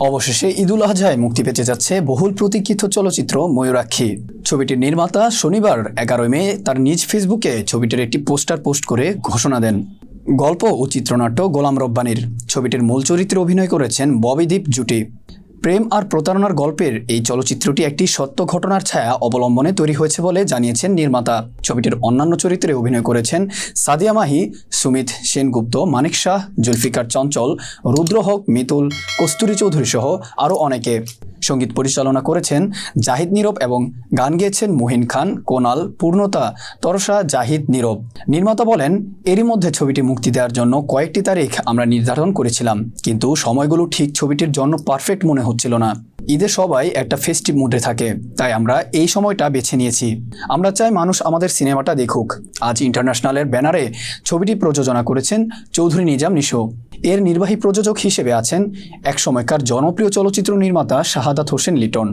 অবশেষে ঈদুল আজহায় মুক্তি পেতে যাচ্ছে বহুল প্রতীক্ষিত চলচ্চিত্র ময়ূরাক্ষী। ছবিটির নির্মাতা শনিবার 11 মে তার নিজ ফেসবুকে ছবিটির একটি পোস্টার পোস্ট করে ঘোষণা দেন। গল্প ও চিত্রনাট্য গোলাম রব্বানীর। ছবিটির মূল চরিত্রে অভিনয় করেছেন ববি দীপ জুটি। প্রেম আর প্রতারণার গল্পের এই চলচ্চিত্রটি একটি সত্য ঘটনার ছায়া অবলম্বনে তৈরি হয়েছে বলে জানিয়েছেন নির্মাতা। ছবিটির অন্যান্য চরিত্রে অভিনয় করেছেন সাদিয়া মাহি, সুমিত সেনগুপ্ত, মানিক শাহ, জুলফিকার চঞ্চল, রুদ্র হক, মিতুল, কস্তুরী চৌধুরী সহ আরও অনেকে। সঙ্গীত পরিচালনা করেছেন জাহিদ নীরব এবং গান গেয়েছেন মুহিন খান, কোনাল, পূর্ণতা, তরসা, জাহিদ, নীরব। নির্মাতা বলেন, এরই মধ্যে ছবিটি মুক্তি দেওয়ার জন্য কয়েকটি তারিখ আমরা নির্ধারণ করেছিলাম, কিন্তু সময়গুলো ঠিক ছবিটির জন্য পারফেক্ট মনে হচ্ছিল না। ঈদে সবাই একটা ফেস্টিভ মুডে থাকে, তাই আমরা এই সময়টা বেছে নিয়েছি। আমরা চাই মানুষ আমাদের সিনেমাটা দেখুক। আজ ইন্টারন্যাশনালের ব্যানারে ছবিটি প্রযোজনা করেছেন চৌধুরী নিজাম নিশো। এর নির্বাহী প্রযোজক হিসেবে আছেন একসময়কার জনপ্রিয় চলচ্চিত্র নির্মাতা শাহাদাত হোসেন লিটন।